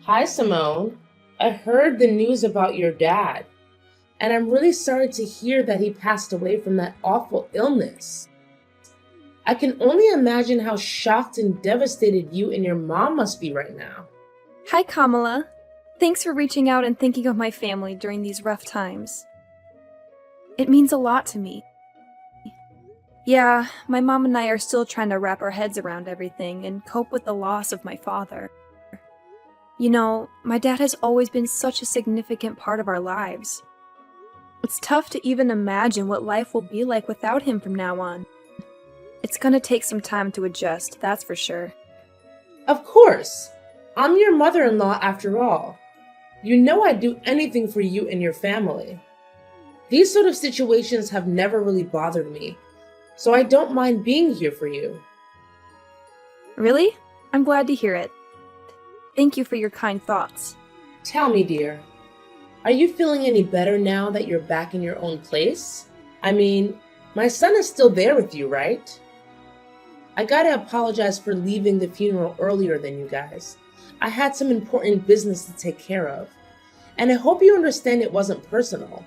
Hi, Simone. I heard the news about your dad, and I'm really sorry to hear that he passed away from that awful illness. I can only imagine how shocked and devastated you and your mom must be right now. Hi, Kamala. Thanks for reaching out and thinking of my family during these rough times. It means a lot to me. Yeah, my mom and I are still trying to wrap our heads around everything and cope with the loss of my father. You know, my dad has always been such a significant part of our lives. It's tough to even imagine what life will be like without him from now on. It's gonna take some time to adjust, that's for sure. Of course, I'm your mother in law after all. You know I'd do anything for you and your family. These sort of situations have never really bothered me, so I don't mind being here for you. Really? I'm glad to hear it. Thank you for your kind thoughts. Tell me, dear, are you feeling any better now that you're back in your own place? I mean, my son is still there with you, right? I gotta apologize for leaving the funeral earlier than you guys. I had some important business to take care of, and I hope you understand it wasn't personal.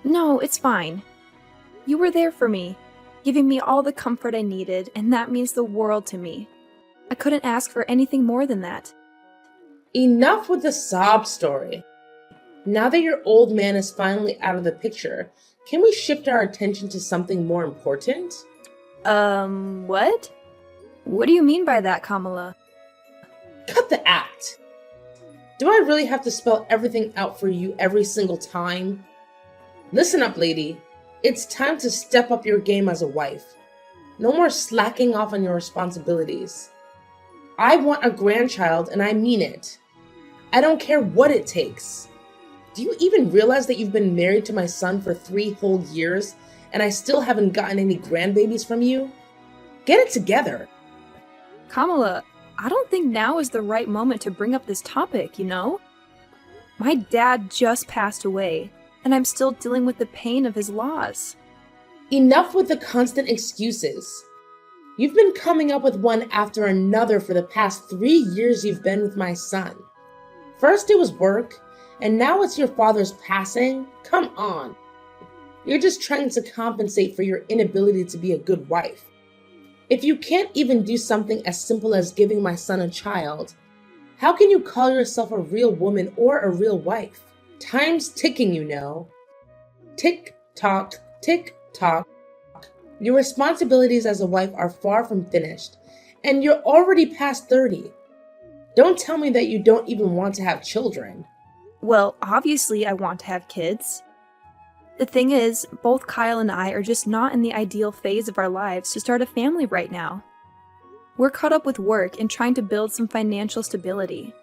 No, it's fine. You were there for me, giving me all the comfort I needed, and that means the world to me. I couldn't ask for anything more than that. Enough with the sob story. Now that your old man is finally out of the picture, can we shift our attention to something more important? What? What do you mean by that, Kamala? Cut the act. Do I really have to spell everything out for you every single time? Listen up, lady. It's time to step up your game as a wife. No more slacking off on your responsibilities. I want a grandchild, and I mean it. I don't care what it takes. Do you even realize that you've been married to my son for 3 whole years, and I still haven't gotten any grandbabies from you? Get it together. Kamala, I don't think now is the right moment to bring up this topic, you know? My dad just passed away, and I'm still dealing with the pain of his loss. Enough with the constant excuses. You've been coming up with one after another for the past 3 years you've been with my son. First it was work, and now it's your father's passing? Come on. You're just trying to compensate for your inability to be a good wife. If you can't even do something as simple as giving my son a child, how can you call yourself a real woman or a real wife? Time's ticking, you know. Tick tock, tick tock. Your responsibilities as a wife are far from finished, and you're already past 30. Don't tell me that you don't even want to have children. Well, obviously I want to have kids. The thing is, both Kyle and I are just not in the ideal phase of our lives to start a family right now. We're caught up with work and trying to build some financial stability.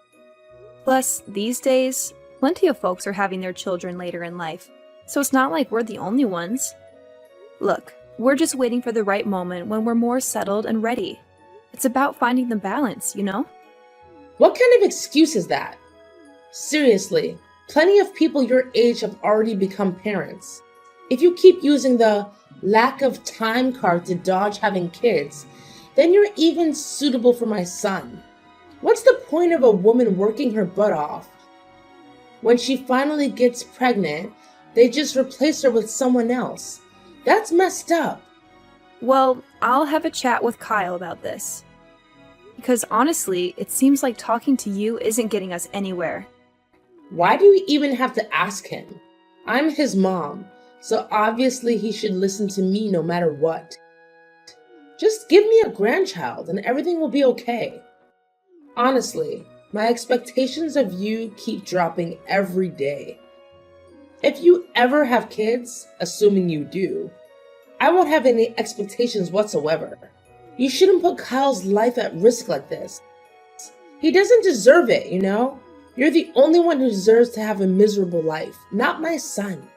Plus, these days, plenty of folks are having their children later in life, so it's not like we're the only ones. Look, we're just waiting for the right moment when we're more settled and ready. It's about finding the balance, you know? What kind of excuse is that? Seriously, plenty of people your age have already become parents. If you keep using the lack of time card to dodge having kids, then you're even suitable for my son. What's the point of a woman working her butt off? When she finally gets pregnant, they just replace her with someone else. That's messed up. Well, I'll have a chat with Kyle about this. Because honestly, it seems like talking to you isn't getting us anywhere. Why do you even have to ask him? I'm his mom, so obviously he should listen to me no matter what. Just give me a grandchild and everything will be okay. Honestly, my expectations of you keep dropping every day. If you ever have kids, assuming you do, I won't have any expectations whatsoever. You shouldn't put Kyle's life at risk like this. He doesn't deserve it, you know? You're the only one who deserves to have a miserable life, not my son.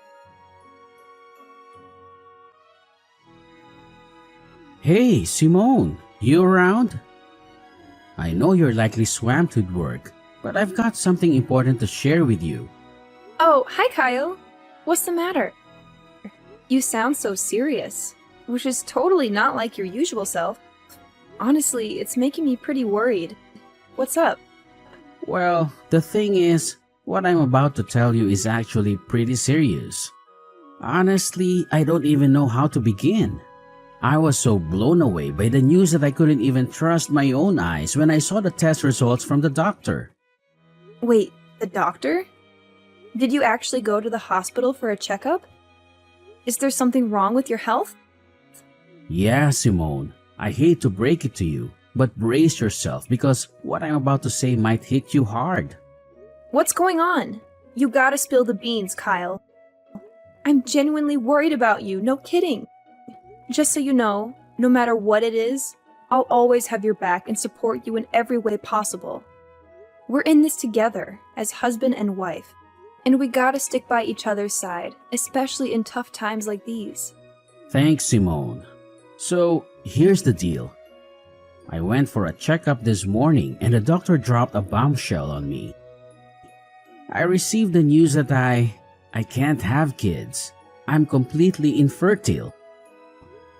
Hey, Simone, you around? I know you're likely swamped with work, but I've got something important to share with you. Oh, hi Kyle. What's the matter? You sound so serious, which is totally not like your usual self. Honestly, it's making me pretty worried. What's up? Well, the thing is, what I'm about to tell you is actually pretty serious. Honestly, I don't even know how to begin. I was so blown away by the news that I couldn't even trust my own eyes when I saw the test results from the doctor. Wait, the doctor? Did you actually go to the hospital for a checkup? Is there something wrong with your health? Yeah, Simone, I hate to break it to you, but brace yourself because what I'm about to say might hit you hard. What's going on? You gotta spill the beans, Kyle. I'm genuinely worried about you, no kidding. Just so you know, no matter what it is, I'll always have your back and support you in every way possible. We're in this together, as husband and wife, and we gotta stick by each other's side, especially in tough times like these. Thanks, Simone. So, here's the deal. I went for a checkup this morning and the doctor dropped a bombshell on me. I received the news that I can't have kids. I'm completely infertile.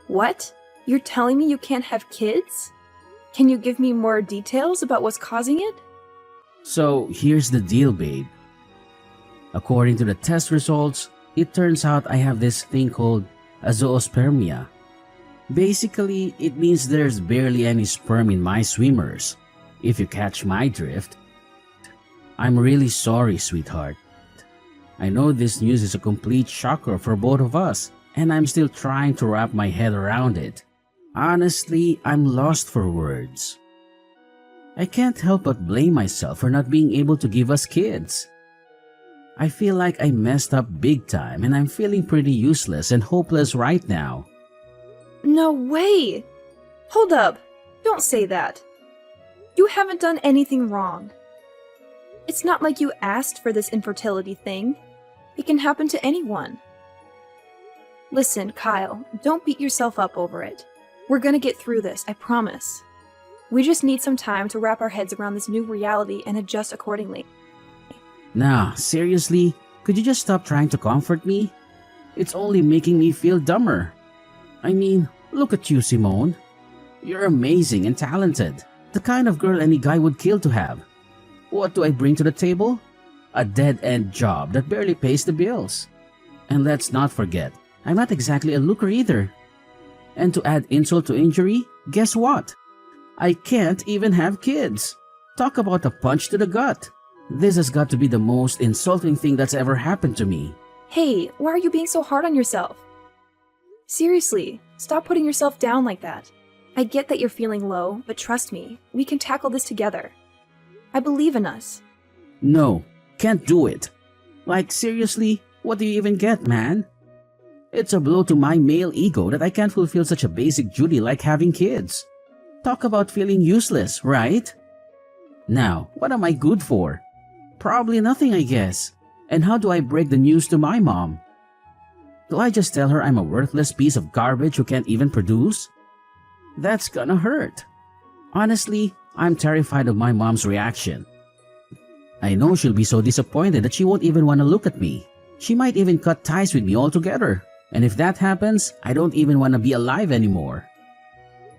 What? You're telling me you can't have kids? Can you give me more details about what's causing it? So, here's the deal, babe. According to the test results, it turns out I have this thing called a zoospermia. Basically, it means there's barely any sperm in my swimmers, if you catch my drift. I'm really sorry, sweetheart. I know this news is a complete shocker for both of us, and I'm still trying to wrap my head around it. Honestly, I'm lost for words. I can't help but blame myself for not being able to give us kids. I feel like I messed up big time and I'm feeling pretty useless and hopeless right now. No way! Hold up. Don't say that. You haven't done anything wrong. It's not like you asked for this infertility thing. It can happen to anyone. Listen, Kyle, don't beat yourself up over it. We're gonna get through this, I promise. We just need some time to wrap our heads around this new reality and adjust accordingly. Nah, seriously? Could you just stop trying to comfort me? It's only making me feel dumber. I mean, look at you, Simone. You're amazing and talented. The kind of girl any guy would kill to have. What do I bring to the table? A dead-end job that barely pays the bills. And let's not forget, I'm not exactly a looker either. And to add insult to injury, guess what? I can't even have kids. Talk about a punch to the gut. This has got to be the most insulting thing that's ever happened to me. Hey, why are you being so hard on yourself? Seriously, stop putting yourself down like that. I get that you're feeling low, but trust me, we can tackle this together. I believe in us. No, can't do it. Like, seriously, what do you even get, man? It's a blow to my male ego that I can't fulfill such a basic duty like having kids. Talk about feeling useless, right? Now, what am I good for? Probably nothing, I guess. And how do I break the news to my mom? Do I just tell her I'm a worthless piece of garbage who can't even produce? That's gonna hurt. Honestly, I'm terrified of my mom's reaction. I know she'll be so disappointed that she won't even want to look at me. She might even cut ties with me altogether. And if that happens, I don't even want to be alive anymore.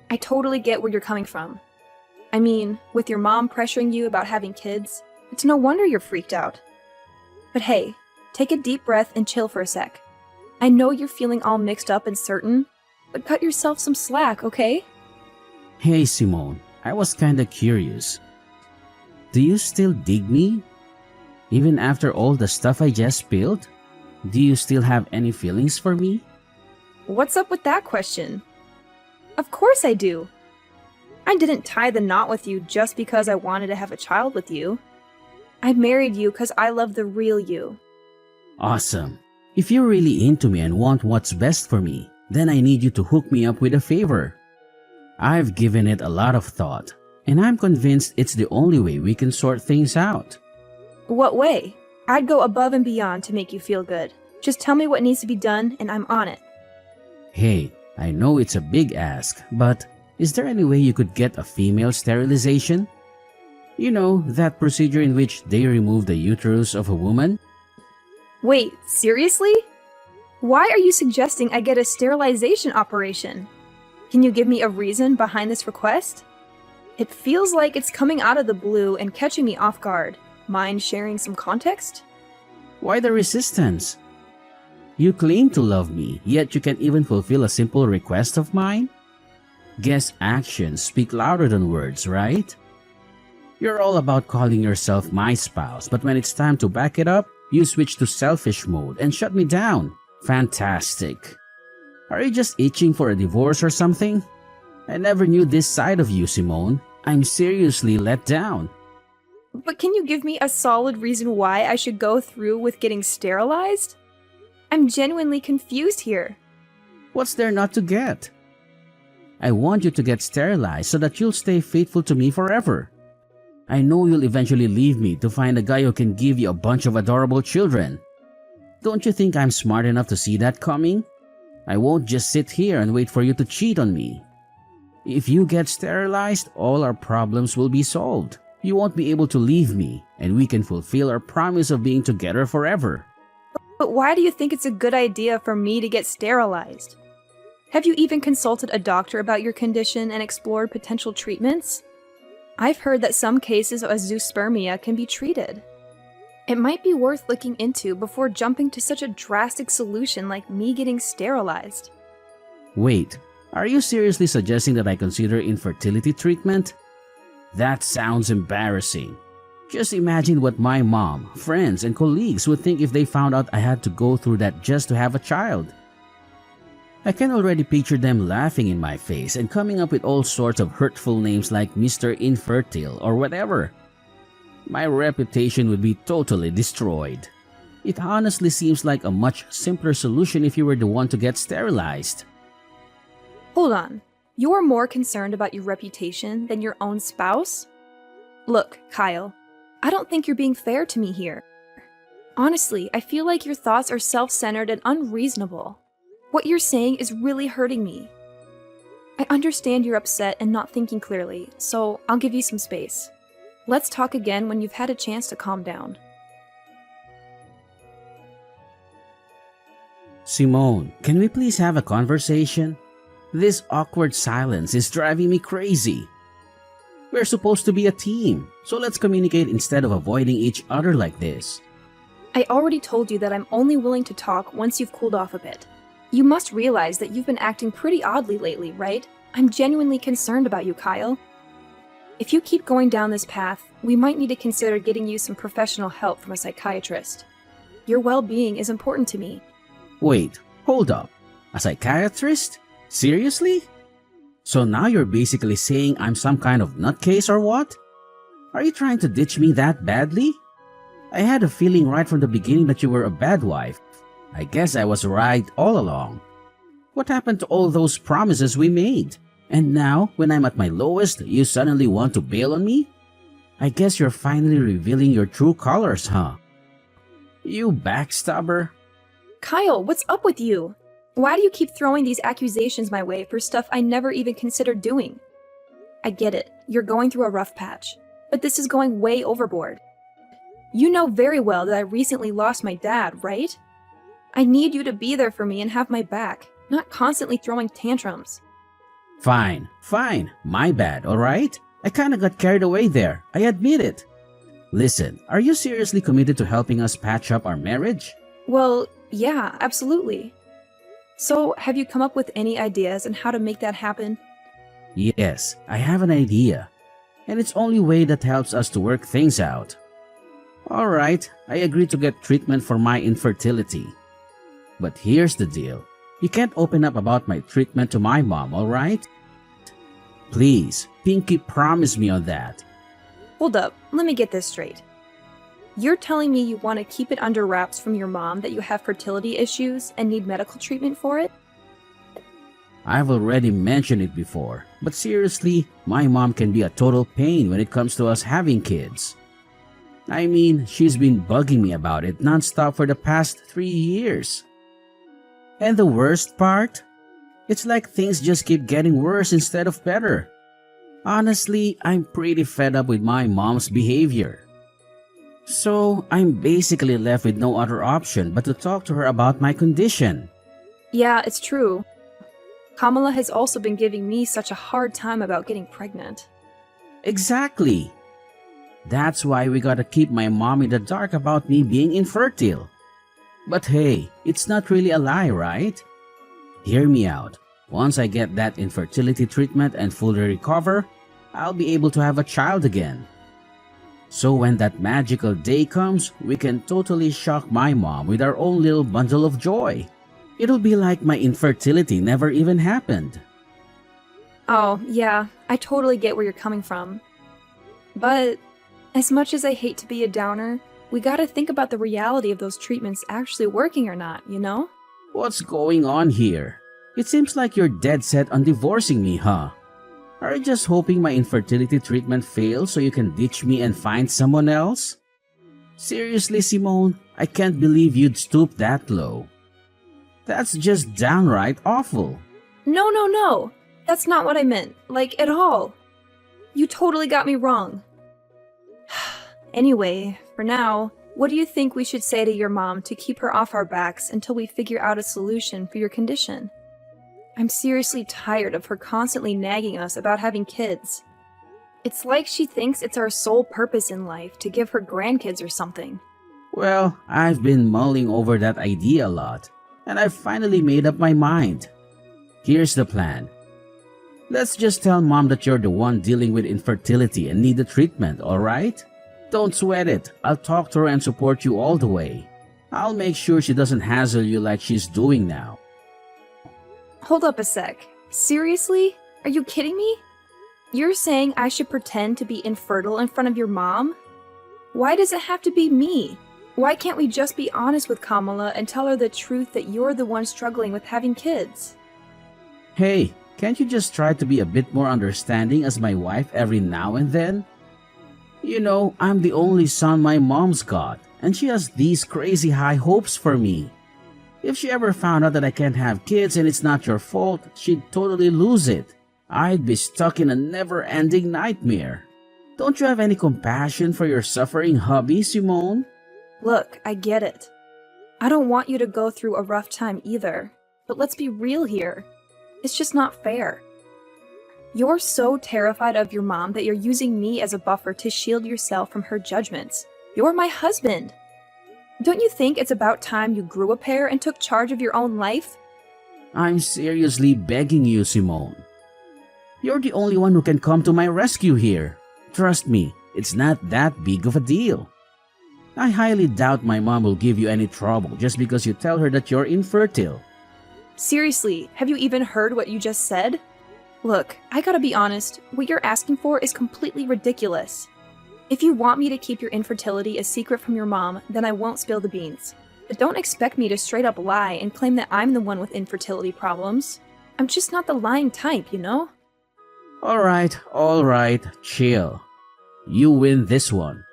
I totally get where you're coming from. I mean, with your mom pressuring you about having kids, it's no wonder you're freaked out. But hey, take a deep breath and chill for a sec. I know you're feeling all mixed up and certain, but cut yourself some slack, okay? Hey Simone, I was kinda curious. Do you still dig me? Even after all the stuff I just spilled? Do you still have any feelings for me? What's up with that question? Of course I do. I didn't tie the knot with you just because I wanted to have a child with you. I married you because I love the real you. Awesome. If you're really into me and want what's best for me, then I need you to hook me up with a favor. I've given it a lot of thought, and I'm convinced it's the only way we can sort things out. What way? I'd go above and beyond to make you feel good. Just tell me what needs to be done and I'm on it. Hey, I know it's a big ask, but is there any way you could get a female sterilization? You know, that procedure in which they remove the uterus of a woman? Wait, seriously? Why are you suggesting I get a sterilization operation? Can you give me a reason behind this request? It feels like it's coming out of the blue and catching me off guard. Mind sharing some context? Why the resistance? You claim to love me, yet you can't even fulfill a simple request of mine? Guess actions speak louder than words, right? You're all about calling yourself my spouse, but when it's time to back it up, you switch to selfish mode and shut me down. Fantastic. Are you just itching for a divorce or something? I never knew this side of you, Simone. I'm seriously let down. But can you give me a solid reason why I should go through with getting sterilized? I'm genuinely confused here. What's there not to get? I want you to get sterilized so that you'll stay faithful to me forever. I know you'll eventually leave me to find a guy who can give you a bunch of adorable children. Don't you think I'm smart enough to see that coming? I won't just sit here and wait for you to cheat on me. If you get sterilized, all our problems will be solved. You won't be able to leave me, and we can fulfill our promise of being together forever. But why do you think it's a good idea for me to get sterilized? Have you even consulted a doctor about your condition and explored potential treatments? I've heard that some cases of azoospermia can be treated. It might be worth looking into before jumping to such a drastic solution like me getting sterilized. Wait, are you seriously suggesting that I consider infertility treatment? That sounds embarrassing. Just imagine what my mom, friends, and colleagues would think if they found out I had to go through that just to have a child. I can already picture them laughing in my face and coming up with all sorts of hurtful names like Mr. Infertile or whatever. My reputation would be totally destroyed. It honestly seems like a much simpler solution if you were the one to get sterilized. Hold on. You're more concerned about your reputation than your own spouse? Look, Kyle, I don't think you're being fair to me here. Honestly, I feel like your thoughts are self-centered and unreasonable. What you're saying is really hurting me. I understand you're upset and not thinking clearly, so I'll give you some space. Let's talk again when you've had a chance to calm down. Simone, can we please have a conversation? This awkward silence is driving me crazy. We're supposed to be a team, so let's communicate instead of avoiding each other like this. I already told you that I'm only willing to talk once you've cooled off a bit. You must realize that you've been acting pretty oddly lately, right? I'm genuinely concerned about you, Kyle. If you keep going down this path, we might need to consider getting you some professional help from a psychiatrist. Your well-being is important to me. Wait, hold up. A psychiatrist? Seriously? So now you're basically saying I'm some kind of nutcase or what? Are you trying to ditch me that badly? I had a feeling right from the beginning that you were a bad wife. I guess I was right all along. What happened to all those promises we made? And now, when I'm at my lowest, you suddenly want to bail on me? I guess you're finally revealing your true colors, huh? You backstabber. Kyle, what's up with you? Why do you keep throwing these accusations my way for stuff I never even considered doing? I get it, you're going through a rough patch, but this is going way overboard. You know very well that I recently lost my dad, right? I need you to be there for me and have my back, not constantly throwing tantrums. Fine, my bad, alright? I kinda got carried away there, I admit it. Listen, are you seriously committed to helping us patch up our marriage? Well, yeah, absolutely. So, have you come up with any ideas on how to make that happen? Yes, I have an idea. And it's only way that helps us to work things out. Alright, I agree to get treatment for my infertility. But here's the deal. You can't open up about my treatment to my mom, alright? Please, Pinky, promise me on that. Hold up, let me get this straight. You're telling me you want to keep it under wraps from your mom that you have fertility issues and need medical treatment for it? I've already mentioned it before, but seriously, my mom can be a total pain when it comes to us having kids. I mean, she's been bugging me about it nonstop for the past 3 years. And the worst part? It's like things just keep getting worse instead of better. Honestly, I'm pretty fed up with my mom's behavior. So, I'm basically left with no other option but to talk to her about my condition. Yeah, it's true. Kamala has also been giving me such a hard time about getting pregnant. Exactly. That's why we gotta keep my mom in the dark about me being infertile. But hey, it's not really a lie, right? Hear me out. Once I get that infertility treatment and fully recover, I'll be able to have a child again. So when that magical day comes, we can totally shock my mom with our own little bundle of joy. It'll be like my infertility never even happened. Oh, yeah, I totally get where you're coming from. But as much as I hate to be a downer, we gotta think about the reality of those treatments actually working or not, you know? What's going on here? It seems like you're dead set on divorcing me, huh? Are you just hoping my infertility treatment fails so you can ditch me and find someone else? Seriously, Simone, I can't believe you'd stoop that low. That's just downright awful. No. That's not what I meant, like, at all. You totally got me wrong. Anyway, for now, what do you think we should say to your mom to keep her off our backs until we figure out a solution for your condition? I'm seriously tired of her constantly nagging us about having kids. It's like she thinks it's our sole purpose in life to give her grandkids or something. Well, I've been mulling over that idea a lot, and I've finally made up my mind. Here's the plan. Let's just tell Mom that you're the one dealing with infertility and need the treatment, alright? Don't sweat it. I'll talk to her and support you all the way. I'll make sure she doesn't hassle you like she's doing now. Hold up a sec. Seriously? Are you kidding me? You're saying I should pretend to be infertile in front of your mom? Why does it have to be me? Why can't we just be honest with Kamala and tell her the truth that you're the one struggling with having kids? Hey, can't you just try to be a bit more understanding as my wife every now and then? You know, I'm the only son my mom's got, and she has these crazy high hopes for me. If she ever found out that I can't have kids and it's not your fault, she'd totally lose it. I'd be stuck in a never-ending nightmare. Don't you have any compassion for your suffering hubby, Simone? Look, I get it. I don't want you to go through a rough time either, but let's be real here. It's just not fair. You're so terrified of your mom that you're using me as a buffer to shield yourself from her judgments. You're my husband. Don't you think it's about time you grew a pair and took charge of your own life? I'm seriously begging you, Simone. You're the only one who can come to my rescue here. Trust me, it's not that big of a deal. I highly doubt my mom will give you any trouble just because you tell her that you're infertile. Seriously, have you even heard what you just said? Look, I gotta be honest, what you're asking for is completely ridiculous. If you want me to keep your infertility a secret from your mom, then I won't spill the beans. But don't expect me to straight up lie and claim that I'm the one with infertility problems. I'm just not the lying type, you know? Alright, chill. You win this one.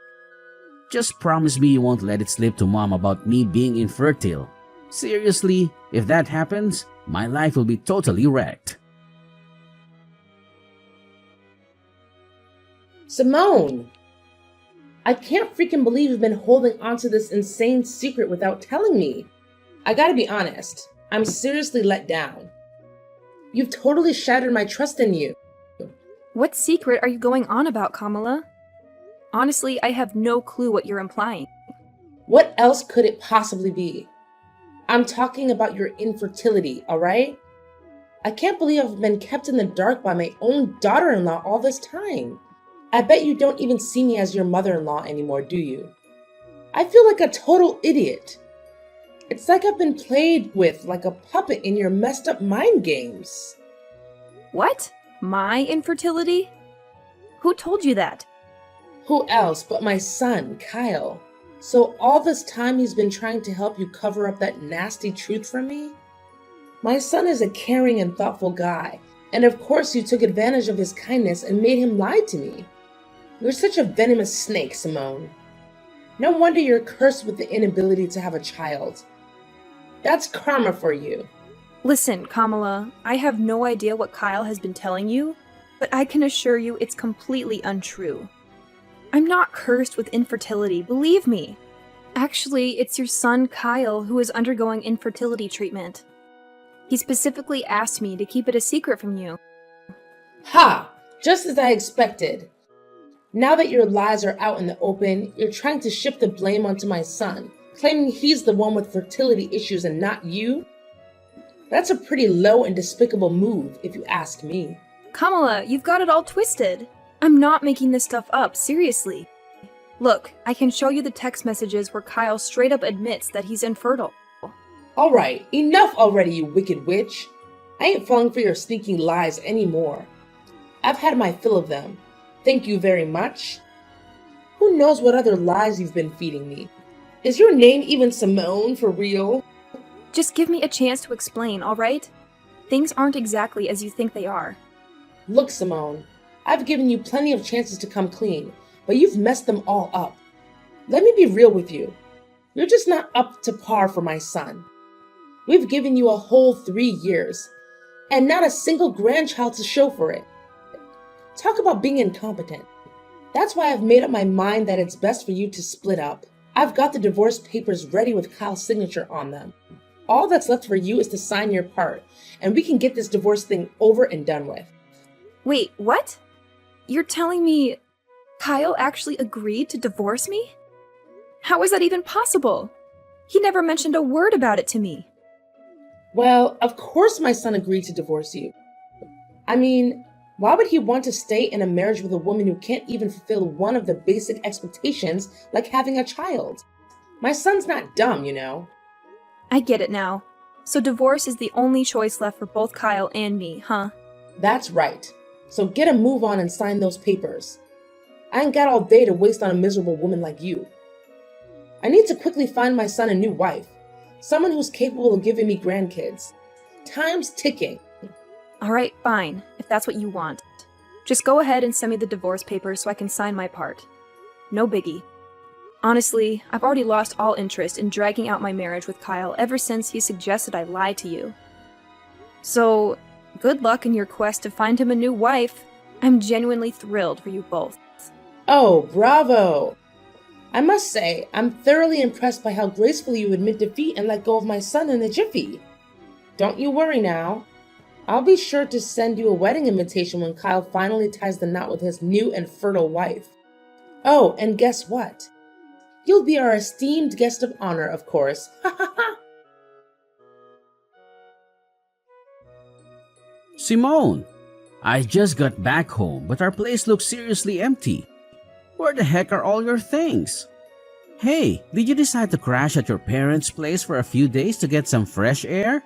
Just promise me you won't let it slip to Mom about me being infertile. Seriously, if that happens, my life will be totally wrecked. Simone! I can't freaking believe you've been holding onto this insane secret without telling me. I gotta be honest, I'm seriously let down. You've totally shattered my trust in you. What secret are you going on about, Kamala? Honestly, I have no clue what you're implying. What else could it possibly be? I'm talking about your infertility, alright? I can't believe I've been kept in the dark by my own daughter-in-law all this time. I bet you don't even see me as your mother-in-law anymore, do you? I feel like a total idiot. It's like I've been played with like a puppet in your messed up mind games. What? My infertility? Who told you that? Who else but my son, Kyle? So all this time he's been trying to help you cover up that nasty truth from me? My son is a caring and thoughtful guy, and of course you took advantage of his kindness and made him lie to me. You're such a venomous snake, Simone. No wonder you're cursed with the inability to have a child. That's karma for you. Listen, Kamala, I have no idea what Kyle has been telling you, but I can assure you it's completely untrue. I'm not cursed with infertility, believe me. Actually, it's your son Kyle who is undergoing infertility treatment. He specifically asked me to keep it a secret from you. Ha! Just as I expected. Now that your lies are out in the open, you're trying to shift the blame onto my son, claiming he's the one with fertility issues and not you? That's a pretty low and despicable move, if you ask me. Kamala, you've got it all twisted. I'm not making this stuff up, seriously. Look, I can show you the text messages where Kyle straight up admits that he's infertile. Alright, enough already, you wicked witch. I ain't falling for your sneaking lies anymore. I've had my fill of them. Thank you very much. Who knows what other lies you've been feeding me? Is your name even Simone for real? Just give me a chance to explain, alright? Things aren't exactly as you think they are. Look, Simone, I've given you plenty of chances to come clean, but you've messed them all up. Let me be real with you. You're just not up to par for my son. We've given you a whole 3 years, and not a single grandchild to show for it. Talk about being incompetent. That's why I've made up my mind that it's best for you to split up. I've got the divorce papers ready with Kyle's signature on them. All that's left for you is to sign your part, and we can get this divorce thing over and done with. Wait, what? You're telling me Kyle actually agreed to divorce me? How is that even possible? He never mentioned a word about it to me. Well, of course my son agreed to divorce you. I mean, why would he want to stay in a marriage with a woman who can't even fulfill one of the basic expectations, like having a child? My son's not dumb, you know. I get it now. So divorce is the only choice left for both Kyle and me, huh? That's right. So get a move on and sign those papers. I ain't got all day to waste on a miserable woman like you. I need to quickly find my son a new wife. Someone who's capable of giving me grandkids. Time's ticking. Alright, fine, if that's what you want. Just go ahead and send me the divorce papers so I can sign my part. No biggie. Honestly, I've already lost all interest in dragging out my marriage with Kyle ever since he suggested I lie to you. So, good luck in your quest to find him a new wife. I'm genuinely thrilled for you both. Oh, bravo! I must say, I'm thoroughly impressed by how gracefully you admit defeat and let go of my son in a jiffy. Don't you worry now. I'll be sure to send you a wedding invitation when Kyle finally ties the knot with his new and fertile wife. Oh, and guess what? You'll be our esteemed guest of honor, of course. Ha ha ha! Simone, I just got back home, but our place looks seriously empty. Where the heck are all your things? Hey, did you decide to crash at your parents' place for a few days to get some fresh air?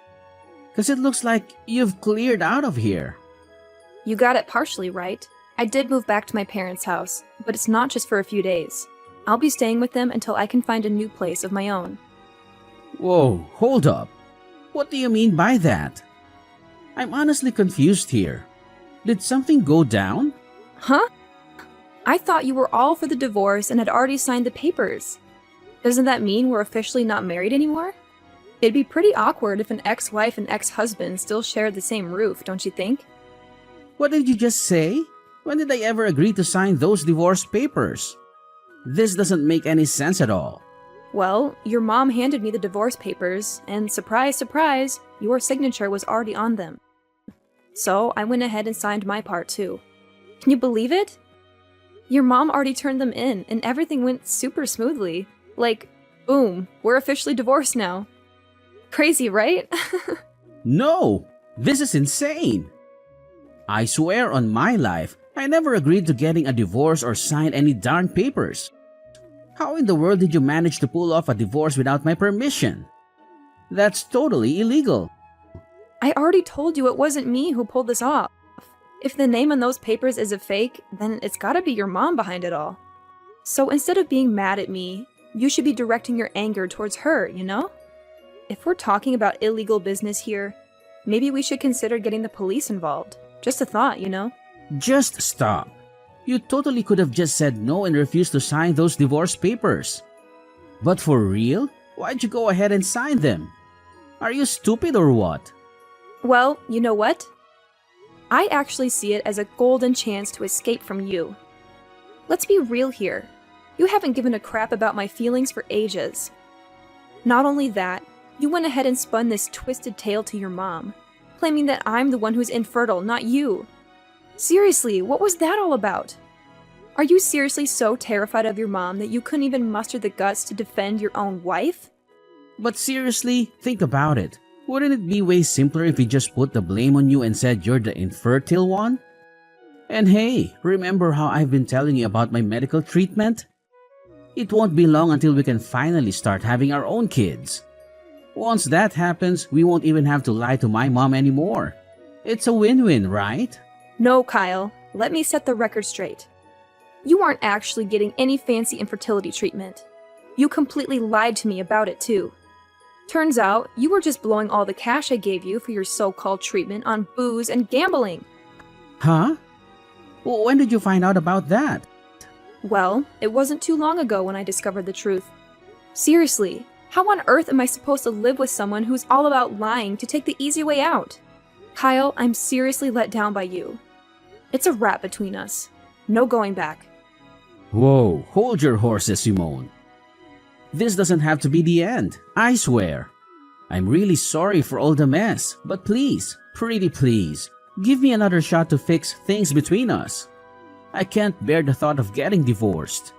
'Cause it looks like you've cleared out of here. You got it partially right. I did move back to my parents' house, but it's not just for a few days. I'll be staying with them until I can find a new place of my own. Whoa, hold up. What do you mean by that? I'm honestly confused here. Did something go down? Huh? I thought you were all for the divorce and had already signed the papers. Doesn't that mean we're officially not married anymore? It'd be pretty awkward if an ex-wife and ex-husband still shared the same roof, don't you think? What did you just say? When did I ever agree to sign those divorce papers? This doesn't make any sense at all. Well, your mom handed me the divorce papers, and surprise, surprise, your signature was already on them. So I went ahead and signed my part too. Can you believe it? Your mom already turned them in, and everything went super smoothly. Like, boom, we're officially divorced now. Crazy, right? No! This is insane! I swear on my life, I never agreed to getting a divorce or sign any darn papers. How in the world did you manage to pull off a divorce without my permission? That's totally illegal. I already told you it wasn't me who pulled this off. If the name on those papers is a fake, then it's gotta be your mom behind it all. So instead of being mad at me, you should be directing your anger towards her, you know? If we're talking about illegal business here, maybe we should consider getting the police involved. Just a thought, you know? Just stop. You totally could have just said no and refused to sign those divorce papers. But for real? Why'd you go ahead and sign them? Are you stupid or what? Well, you know what? I actually see it as a golden chance to escape from you. Let's be real here. You haven't given a crap about my feelings for ages. Not only that, you went ahead and spun this twisted tale to your mom, claiming that I'm the one who's infertile, not you. Seriously, what was that all about? Are you seriously so terrified of your mom that you couldn't even muster the guts to defend your own wife? But seriously, think about it. Wouldn't it be way simpler if we just put the blame on you and said you're the infertile one? And hey, remember how I've been telling you about my medical treatment? It won't be long until we can finally start having our own kids. Once that happens, we won't even have to lie to my mom anymore. It's a win-win, right? No, Kyle. Let me set the record straight. You aren't actually getting any fancy infertility treatment. You completely lied to me about it, too. Turns out, you were just blowing all the cash I gave you for your so-called treatment on booze and gambling. Huh? Well, when did you find out about that? Well, it wasn't too long ago when I discovered the truth. Seriously, how on earth am I supposed to live with someone who's all about lying to take the easy way out? Kyle, I'm seriously let down by you. It's a wrap between us. No going back. Whoa, hold your horses, Simone. This doesn't have to be the end, I swear. I'm really sorry for all the mess, but please, pretty please, give me another shot to fix things between us. I can't bear the thought of getting divorced.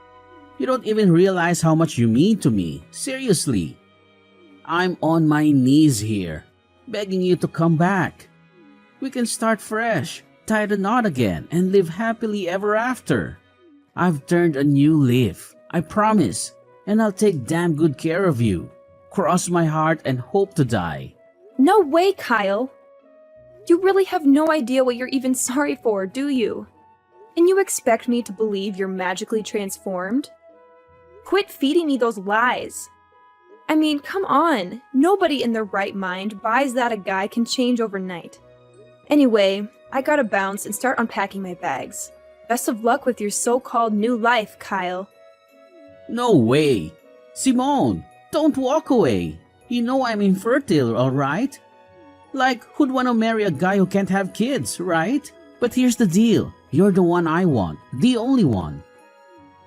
You don't even realize how much you mean to me, seriously. I'm on my knees here, begging you to come back. We can start fresh, tie the knot again, and live happily ever after. I've turned a new leaf, I promise, and I'll take damn good care of you. Cross my heart and hope to die. No way, Kyle. You really have no idea what you're even sorry for, do you? And you expect me to believe you're magically transformed? Quit feeding me those lies. I mean, come on. Nobody in their right mind buys that a guy can change overnight. Anyway, I gotta bounce and start unpacking my bags. Best of luck with your so-called new life, Kyle. No way. Simone, don't walk away. You know I'm infertile, alright? Like, who'd want to marry a guy who can't have kids, right? But here's the deal. You're the one I want. The only one.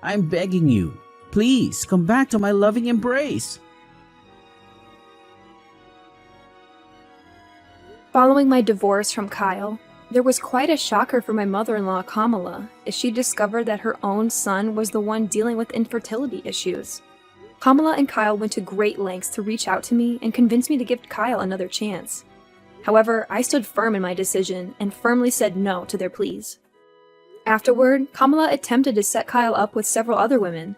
I'm begging you. Please, come back to my loving embrace. Following my divorce from Kyle, there was quite a shocker for my mother-in-law, Kamala, as she discovered that her own son was the one dealing with infertility issues. Kamala and Kyle went to great lengths to reach out to me and convince me to give Kyle another chance. However, I stood firm in my decision and firmly said no to their pleas. Afterward, Kamala attempted to set Kyle up with several other women.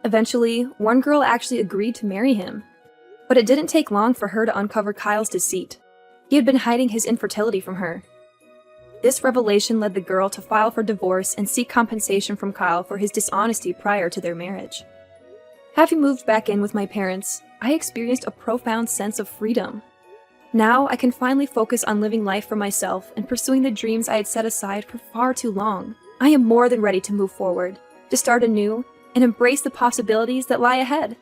Eventually, one girl actually agreed to marry him. But it didn't take long for her to uncover Kyle's deceit. He had been hiding his infertility from her. This revelation led the girl to file for divorce and seek compensation from Kyle for his dishonesty prior to their marriage. Having moved back in with my parents, I experienced a profound sense of freedom. Now I can finally focus on living life for myself and pursuing the dreams I had set aside for far too long. I am more than ready to move forward, to start anew, and embrace the possibilities that lie ahead.